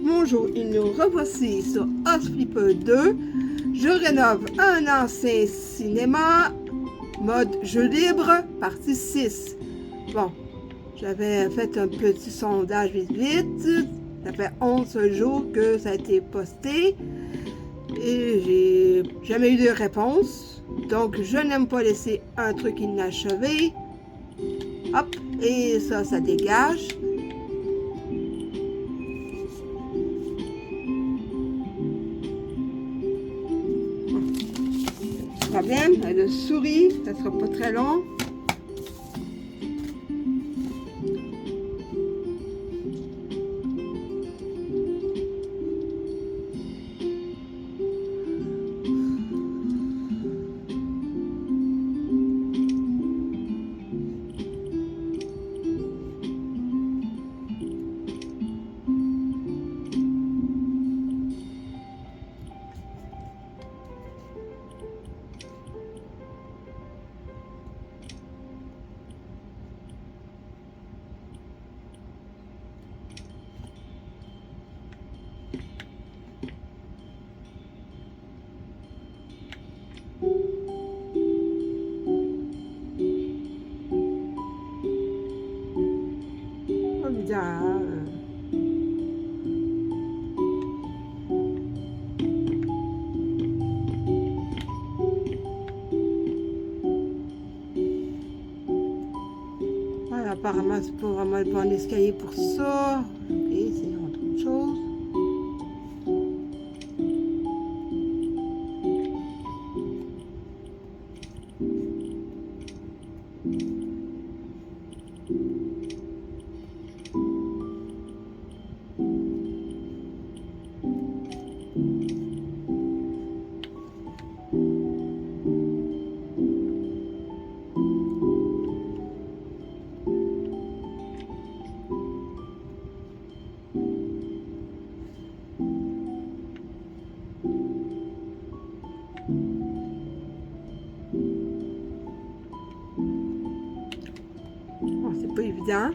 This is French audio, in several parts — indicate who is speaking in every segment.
Speaker 1: Bonjour, et nous revoici sur House Flipper 2. Je rénove un ancien cinéma, mode jeu libre, partie 6. Bon, j'avais fait un petit sondage vite. Ça fait 11 jours que ça a été posté et j'ai jamais eu de réponse. Donc, je n'aime pas laisser un truc inachevé. Hop, et ça dégage. Problème, le souris, ça sera pas très long. Oh, bizarre. Voilà, apparemment, c'est pas vraiment le bon escalier pour ça. Ok, c'est autre chose. Bon, c'est pas évident.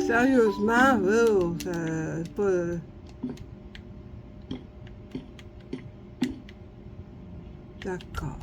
Speaker 1: Sérieusement, oh, c'est pas... D'accord.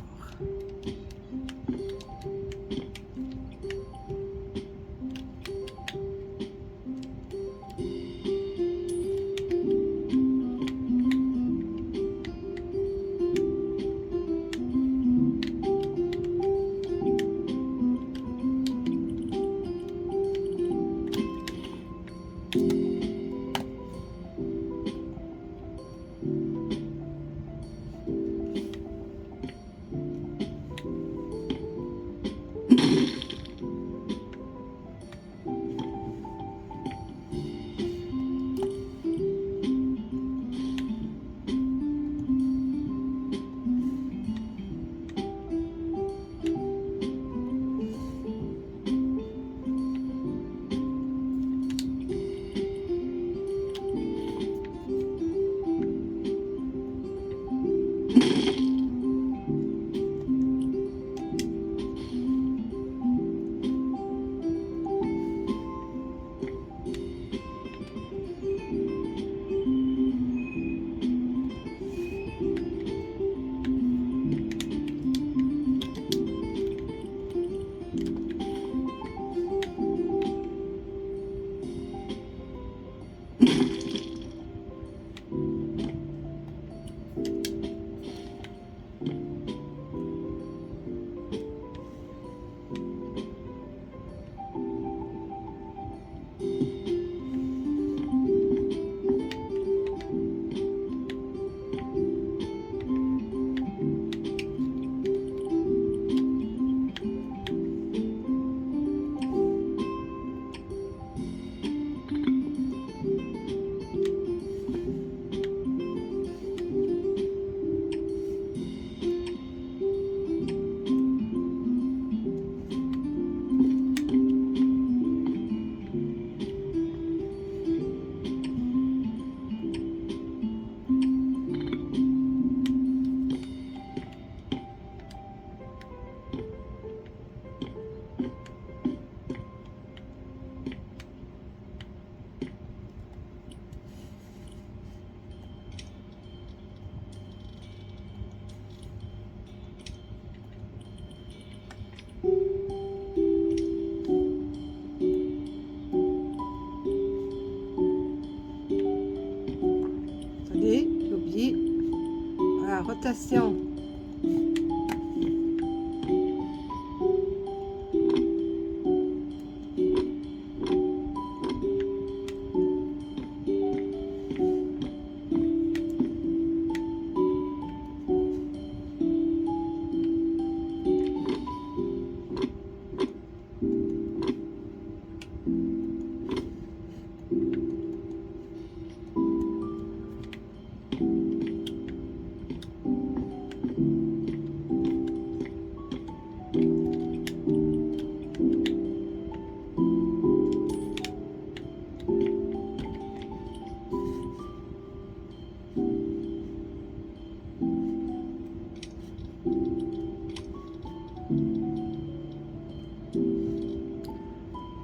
Speaker 1: Félicitations.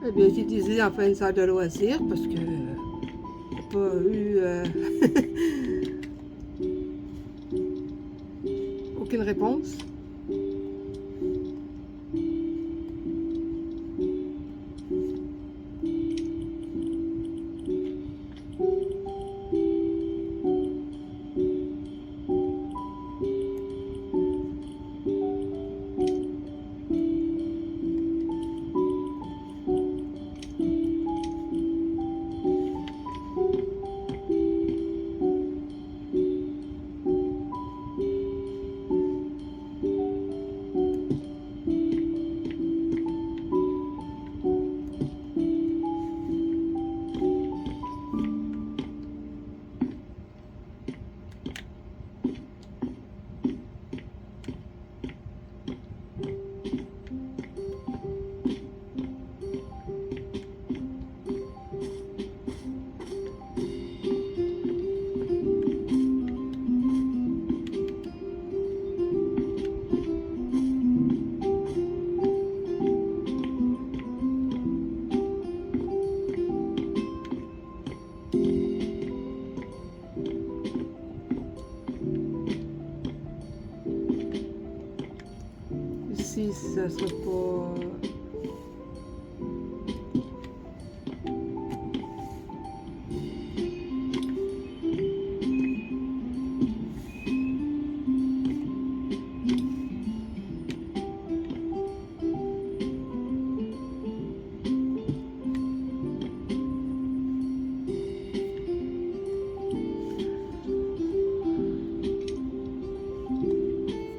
Speaker 1: Eh bien, j'ai utilisé enfin une salle de loisirs parce que j'ai pas eu aucune réponse. Ici, ça sera pas...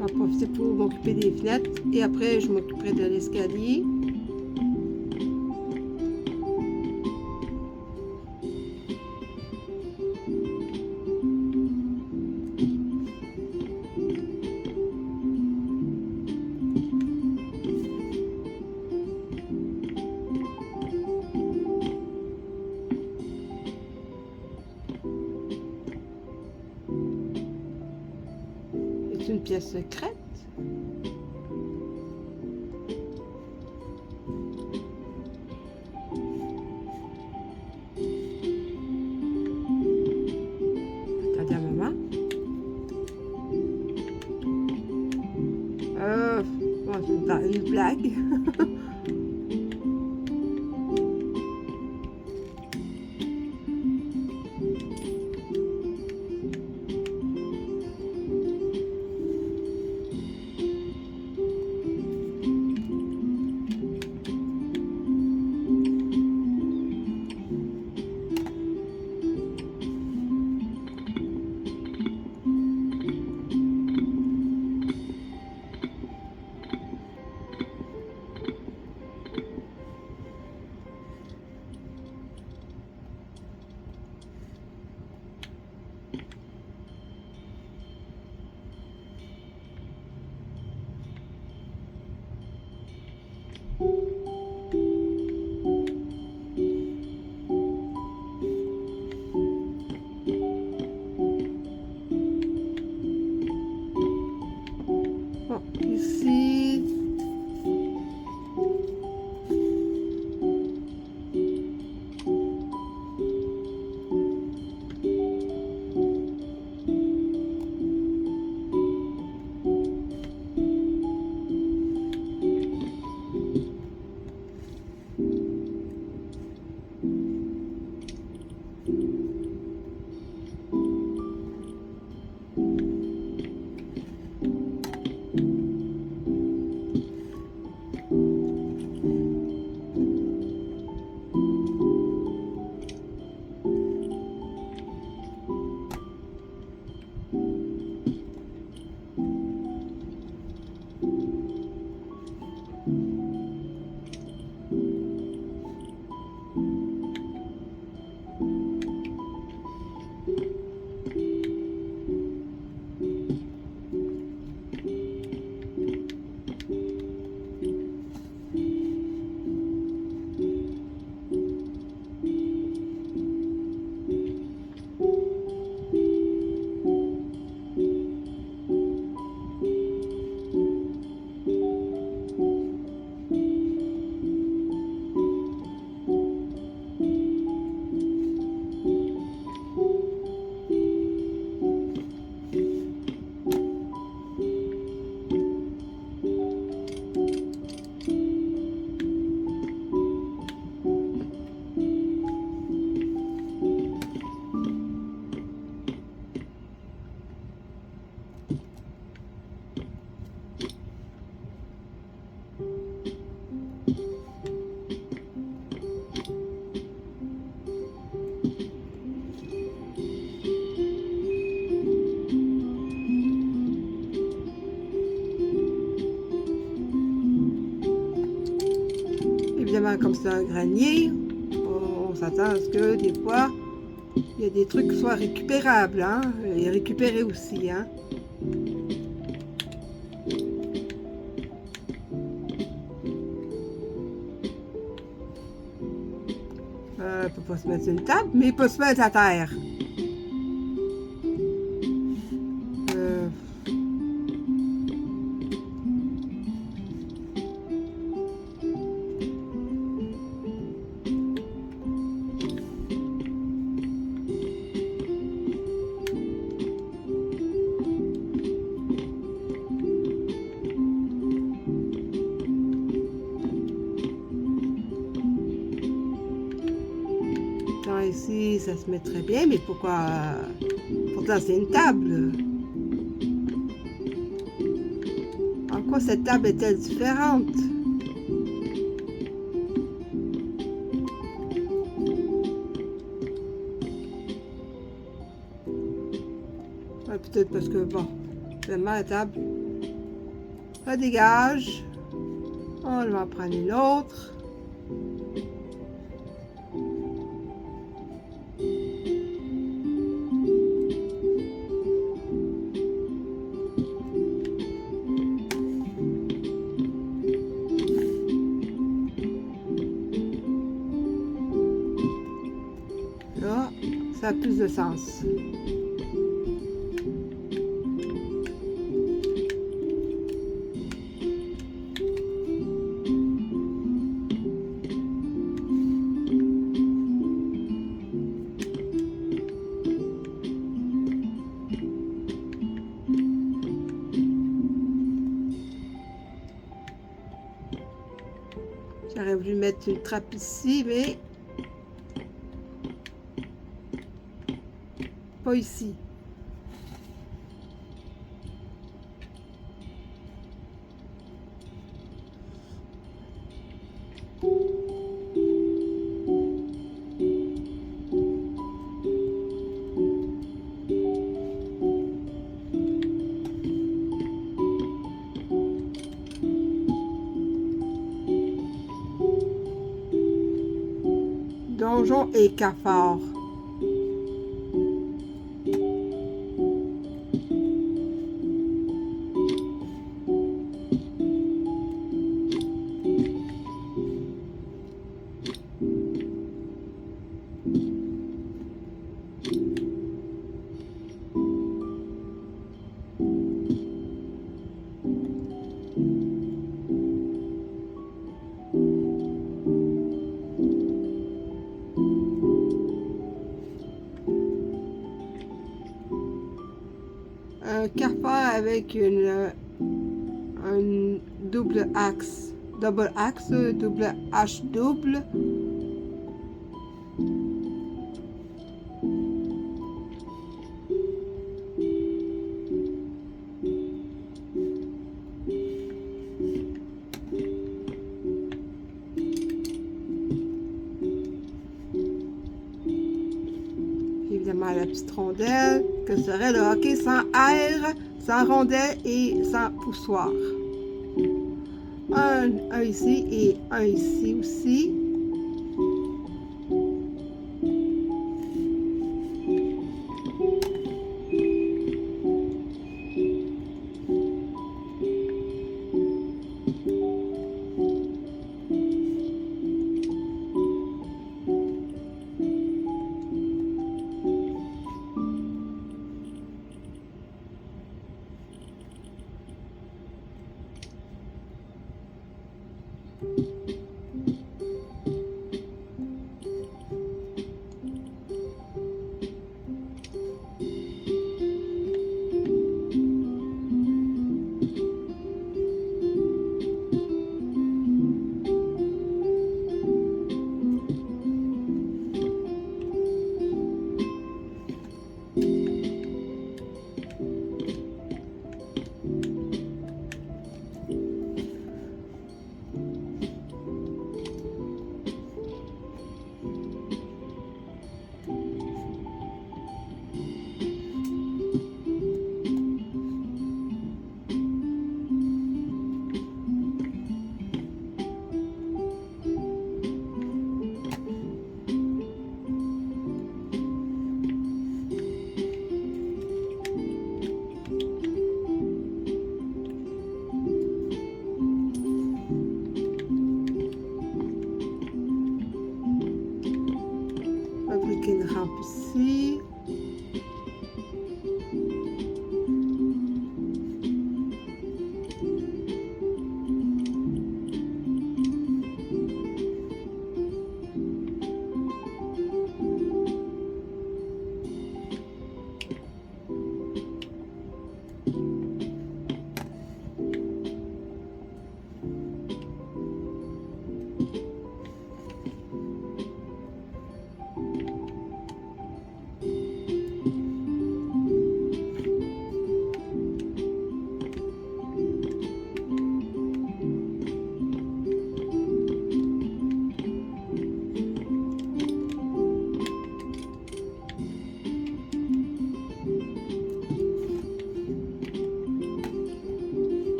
Speaker 1: Je vais en profiter pour m'occuper des fenêtres et après je m'occuperai de l'escalier. C'est une pièce secrète. Attendez un moment. Bon, c'est une blague. comme c'est un grenier, on s'attend à ce que des fois, il y a des trucs qui soient récupérables, hein, et récupérés aussi, hein. Il peut pas se mettre sur une table, mais il peut se mettre à terre. Ici, ça se met très bien, mais pourquoi? Pourtant, c'est une table. En quoi cette table est-elle différente? Ouais, peut-être parce que, bon, vraiment, la table, ça dégage. On va en prendre une autre. Là, ça a plus de sens. J'aurais voulu mettre une trappe ici, mais pas ici. Donjon et cafard. Un cafard avec un double axe, double H double. Évidemment, la petite rondelle, que serait le hockey sans air, sans rondelle et sans poussoir. Un ici et un ici aussi. appliquer une rampe ici.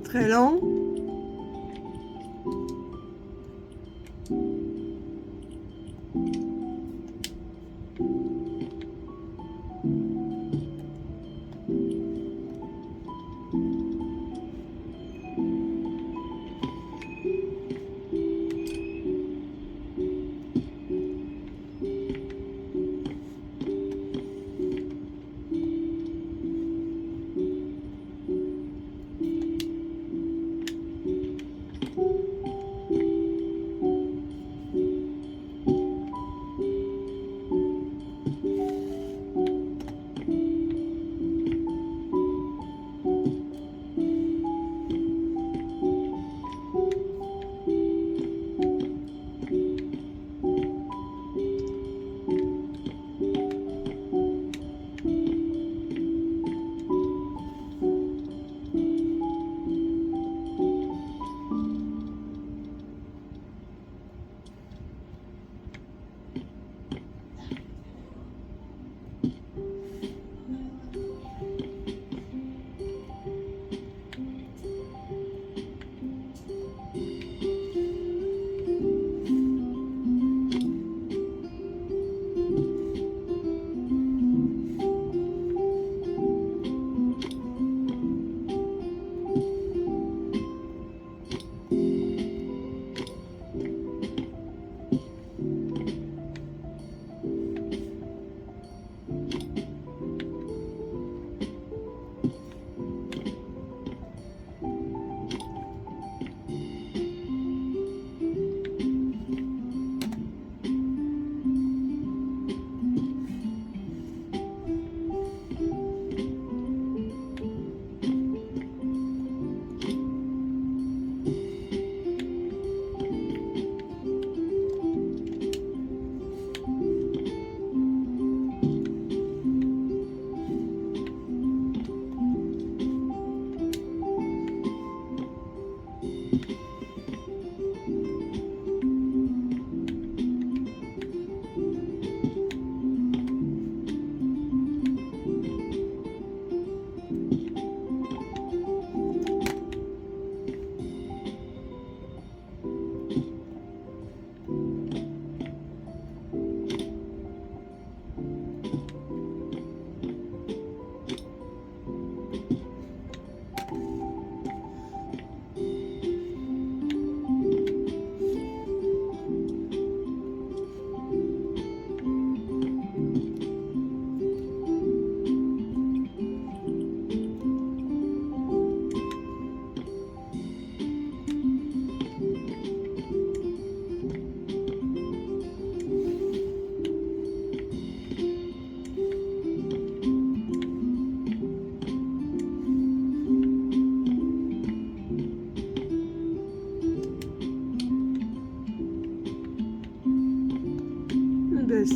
Speaker 1: Très long.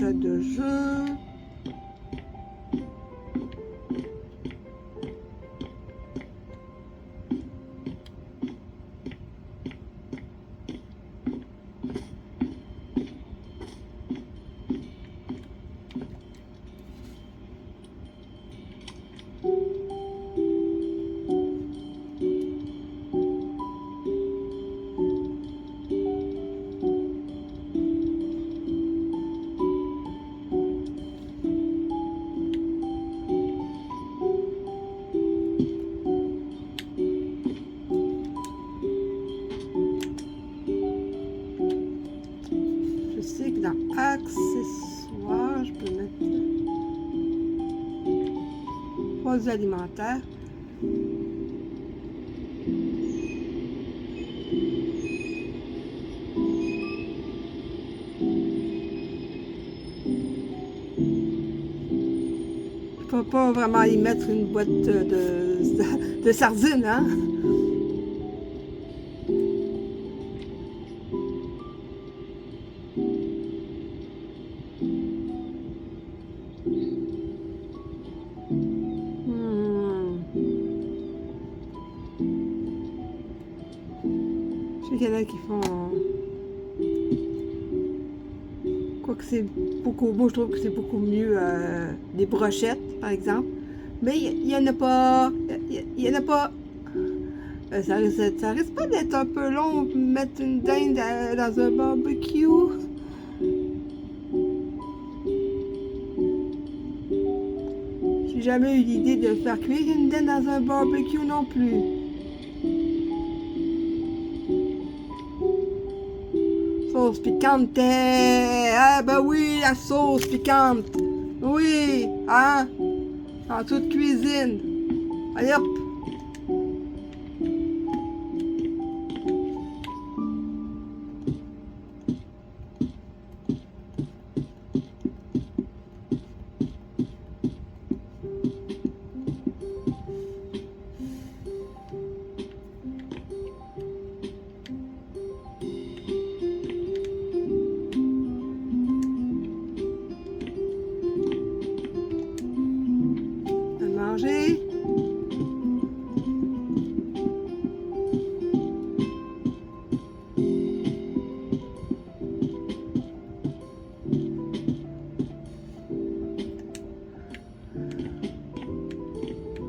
Speaker 1: pochette de jeu. Je sais que dans accessoires, je peux mettre produits alimentaires. Je peux pas vraiment y mettre une boîte de sardines, hein? Je sais qu'il y en a qui font... Quoique c'est beaucoup... Moi, je trouve que c'est beaucoup mieux des brochettes, par exemple. Mais il y en a pas... Il y en a pas... Ça risque pas d'être un peu long de mettre une dinde dans un barbecue. J'ai jamais eu l'idée de faire cuire une dinde dans un barbecue non plus. Sauce piquante. Ah ben oui, la sauce piquante. Oui, hein? En toute cuisine. Allez hop. Manger.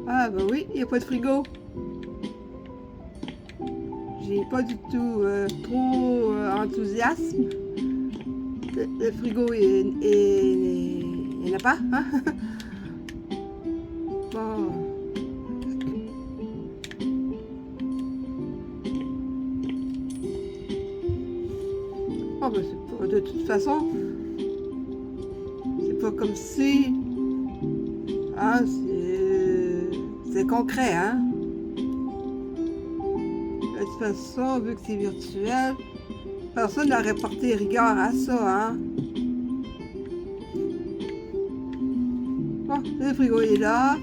Speaker 1: Ah bah oui, il n'y a pas de frigo. J'ai pas du tout trop enthousiasme. Le frigo, il n'y en a pas, hein? Bon. Oh, ben c'est pas, de toute façon, c'est pas comme si, hein, c'est concret, hein. De toute façon, vu que c'est virtuel, personne n'aurait porté rigueur à ça, hein. Bon, le frigo est là,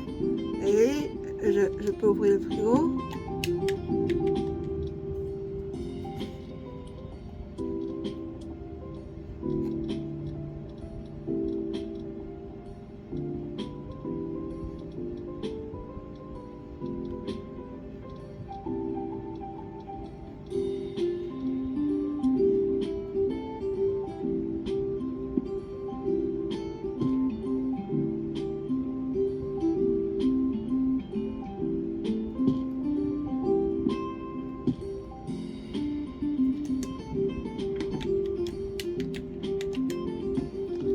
Speaker 1: et je peux ouvrir le frigo.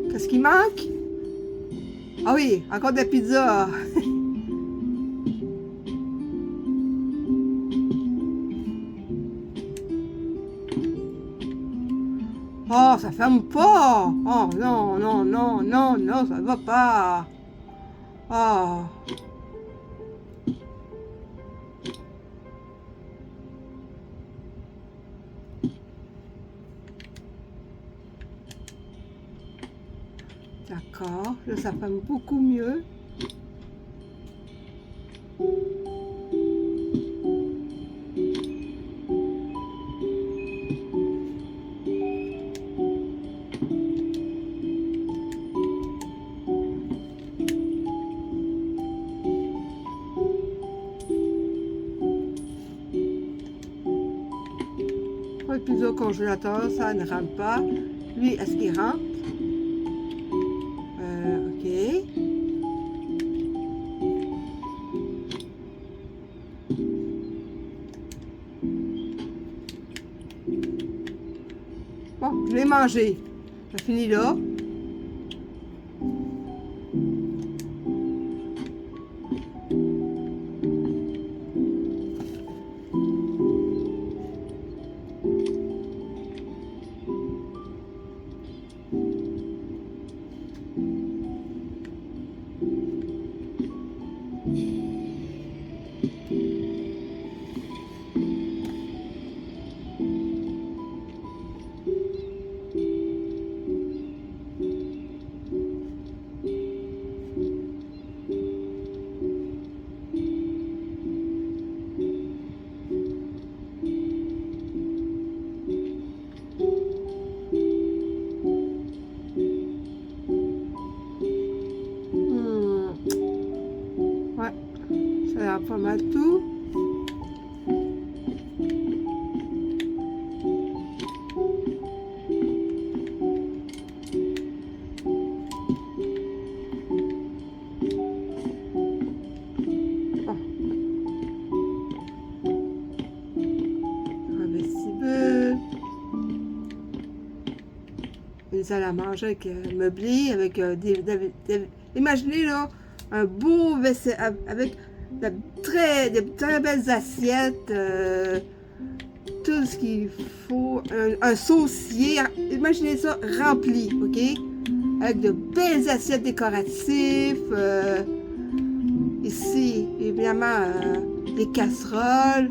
Speaker 1: Qu'est-ce qui manque? Ah oui, encore de la pizza. Oh, ça ferme pas. Oh non, non, non, non, non, ça va pas. Oh. D'accord, là ça ferme beaucoup mieux. Le pizza au congélateur, ça ne rentre pas. Lui, est-ce qu'il rentre? OK. Bon, je l'ai mangé. Ça finit là. Ouais, ça a l'air pas mal tout. Une salle à manger avec meublé, avec imaginez là, un beau WC avec de très belles assiettes, tout ce qu'il faut, un saucier, imaginez ça rempli, ok? Avec de belles assiettes décoratives, ici, évidemment, des casseroles,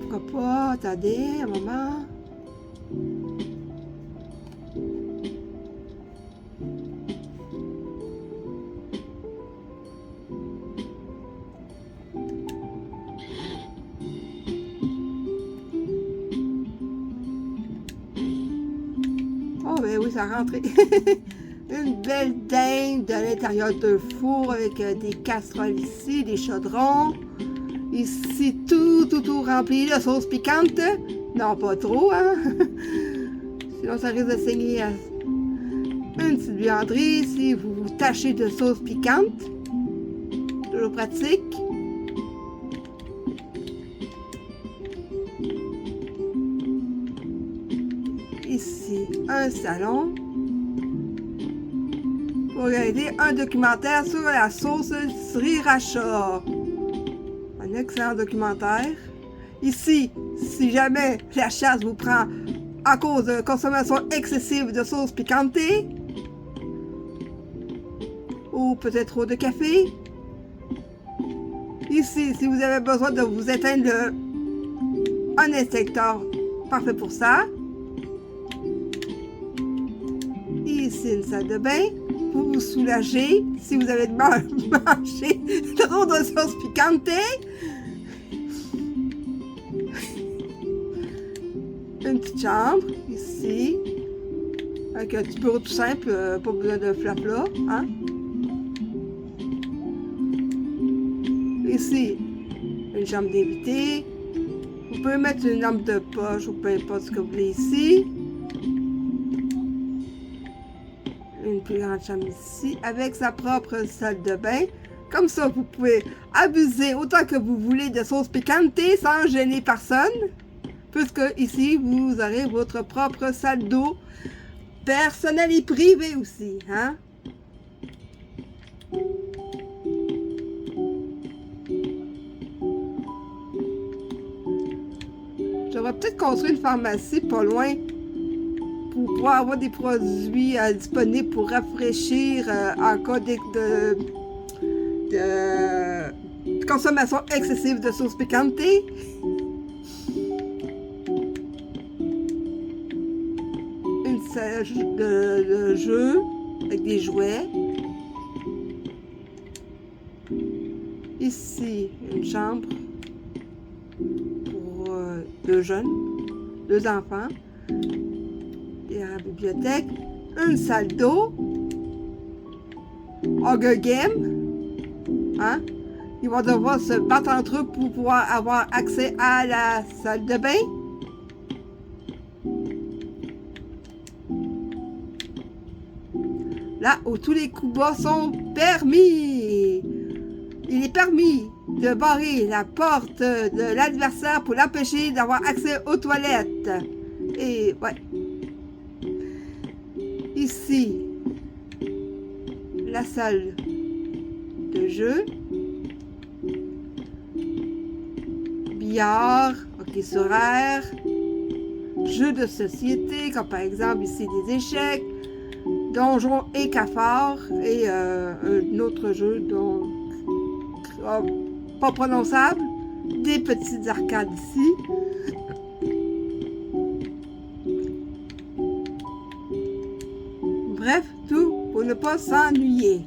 Speaker 1: pourquoi pas, attendez un moment. Oh ben oui, ça a rentré. Une belle dinde à l'intérieur d'un four avec des casseroles ici, des chaudrons. Ici, tout rempli de sauce piquante. Non, pas trop, hein? Sinon, ça risque de saigner. Une petite buanderie si vous vous tâchez de sauce piquante. Toujours pratique. Ici, un salon. Pour regarder un documentaire sur la sauce sriracha. Un excellent documentaire. Ici, si jamais la chasse vous prend à cause de consommation excessive de sauce piquante, ou peut-être trop de café. Ici, si vous avez besoin de vous éteindre un extincteur, parfait pour ça. Ici, une salle de bain pour vous soulager si vous avez mangé trop de sauce piquante. Une petite chambre, ici, avec un petit bureau tout simple, pas besoin de flap-là, hein? Ici, une chambre d'invité. Vous pouvez mettre une lampe de poche ou peu importe ce que vous voulez ici. Une plus grande chambre ici, avec sa propre salle de bain. Comme ça, vous pouvez abuser autant que vous voulez de sauce piquante sans gêner personne. Puisque ici, vous aurez votre propre salle d'eau personnelle et privée aussi, hein? J'aurais peut-être construit une pharmacie pas loin pour pouvoir avoir des produits disponibles pour rafraîchir en cas de consommation excessive de sauce piquante. Une salle de jeu avec des jouets. Ici, une chambre pour deux jeunes, deux enfants. Et à la bibliothèque, une salle d'eau. Hunger Game. Hein? Ils vont devoir se battre entre eux pour pouvoir avoir accès à la salle de bain. Là où tous les coups bas sont permis. Il est permis de barrer la porte de l'adversaire pour l'empêcher d'avoir accès aux toilettes. Et ouais. Ici, la salle de jeu. Billard, hockey sur air, jeux de société, comme par exemple ici des échecs, donjons et cafards, et un autre jeu donc pas prononçable, des petites arcades ici. Bref, tout pour ne pas s'ennuyer.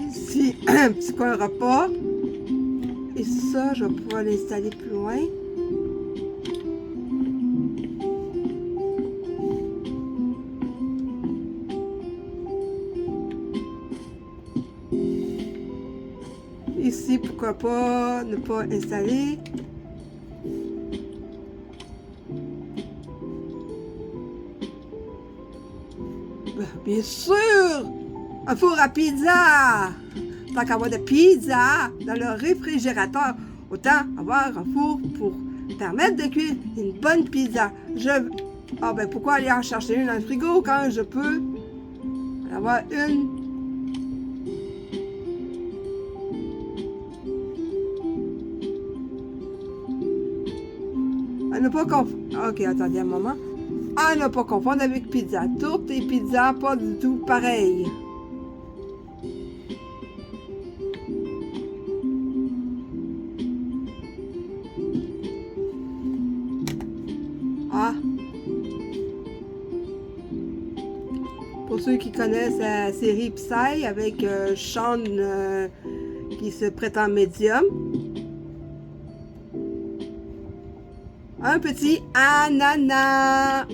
Speaker 1: Ici, un petit coin repas. Et ça, je vais pouvoir l'installer plus loin. Ici, pourquoi pas ne pas installer. Bien sûr! Un four à pizza! Tant qu'avoir de pizza dans le réfrigérateur, autant avoir un four pour permettre de cuire une bonne pizza. Ah ben pourquoi aller en chercher une dans le frigo quand je peux en avoir une? À ne pas confondre. Ok, attendez un moment. À ne pas confondre avec pizza. Tourte et pizza, pas du tout pareil. Ah. Pour ceux qui connaissent la série Psy avec Sean qui se prétend médium. Un petit ananas.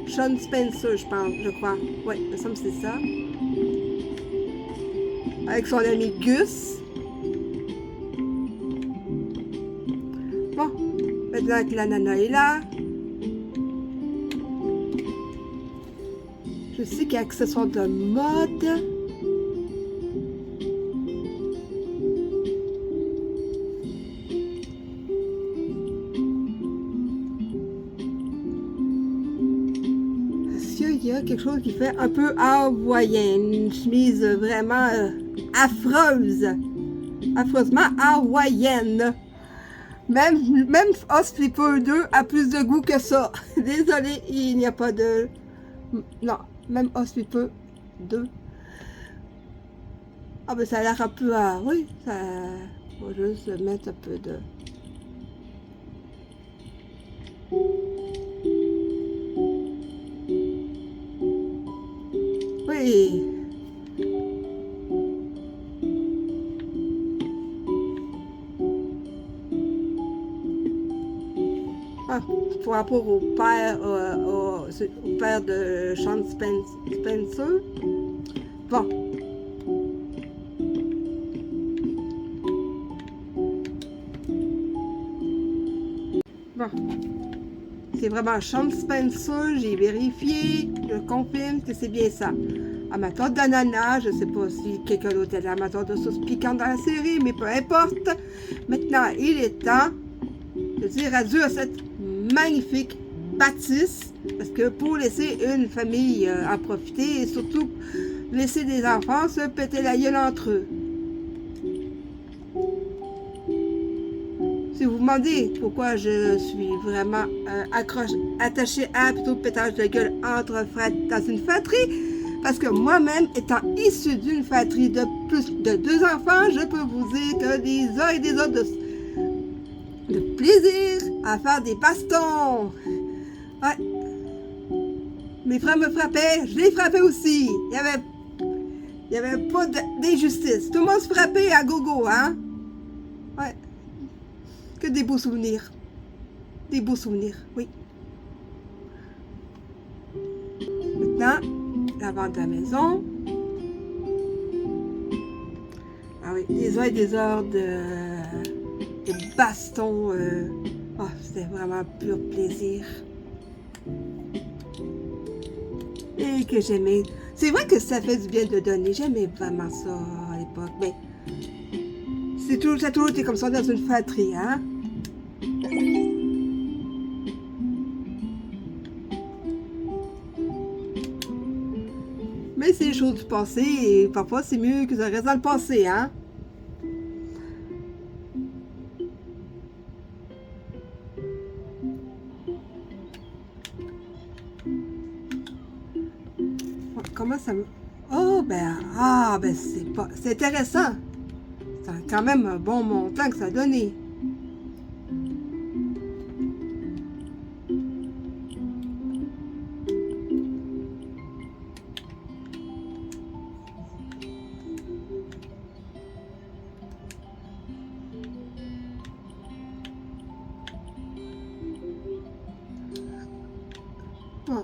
Speaker 1: Sean Spencer, je pense, je crois. Oui, il me semble que c'est ça. Avec son ami Gus. Bon, maintenant que l'ananas est là. Je sais qu'il y a accessoires de mode. Il y a quelque chose qui fait un peu hawaïenne, une chemise vraiment affreuse, affreusement hawaïenne. Même House Flipper 2 a plus de goût que ça. Désolé, il n'y a pas de... Non, même House Flipper 2. Ah ben ça a l'air un peu à... Oui, ça... On va juste mettre un peu de... Oui. Ah, par rapport au père, au père de Sean Spencer. Bon. Bon. C'est vraiment Sean Spencer, j'ai vérifié, je confirme que c'est bien ça. Amateur d'ananas, je ne sais pas si quelqu'un d'autre est amateur de sauce piquante dans la série, mais peu importe. Maintenant, il est temps de dire adieu à cette magnifique bâtisse, parce que pour laisser une famille en profiter, et surtout laisser des enfants se péter la gueule entre eux. Si vous vous demandez pourquoi je suis vraiment attachée à plutôt pétage de gueule entre dans une fratrie, parce que moi-même, étant issue d'une fratrie de plus de 2 enfants, je peux vous dire que des heures et des heures de plaisir à faire des bastons. Ouais, Mes frères me frappaient, je les frappais aussi. Il y avait pas d'injustice. Tout le monde se frappait à gogo, hein? Ouais. Que des beaux souvenirs. Des beaux souvenirs, oui. Maintenant, la vente de la maison. Ah oui, des heures et des heures de baston. Oh, c'était vraiment pur plaisir. Et que j'aimais. C'est vrai que ça fait du bien de donner. J'aimais vraiment ça à l'époque. Mais ça a toujours été comme ça dans une fratrie, hein? Mais c'est les choses du passé et parfois c'est mieux que ça reste dans le passé, hein? Comment ça me... Oh, ben c'est intéressant. C'est quand même un bon montant que ça a donné. Bon.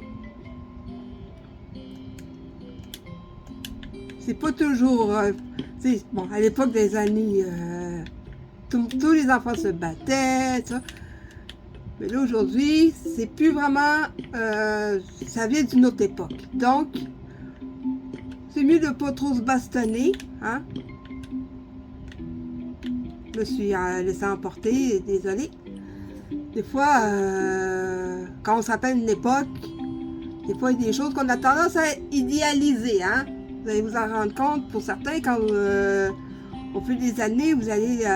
Speaker 1: C'est pas toujours... bon, à l'époque des années... tous les enfants se battaient, ça. Mais là, aujourd'hui, c'est plus vraiment... ça vient d'une autre époque. Donc, c'est mieux de ne pas trop se bastonner, hein? Je me suis laissé emporter, désolée. Des fois, quand on se rappelle une époque, des fois, il y a des choses qu'on a tendance à idéaliser, hein? Vous allez vous en rendre compte, pour certains, quand au fil des années, vous allez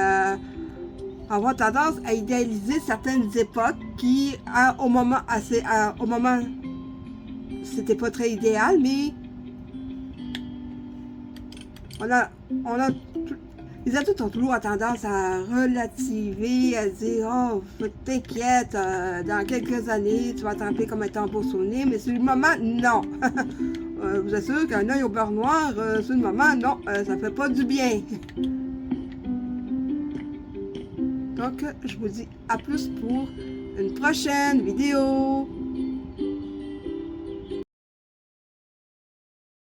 Speaker 1: avoir tendance à idéaliser certaines époques qui, au moment, c'était pas très idéal, mais les adultes ont toujours tendance à relativer, à dire « Oh, t'inquiète, dans quelques années, tu vas t'en rappeler comme étant un beau souvenir. » Mais sur le moment, non. Je vous assure qu'un œil au beurre noir, sur le moment, non, ça fait pas du bien. Donc, je vous dis à plus pour une prochaine vidéo.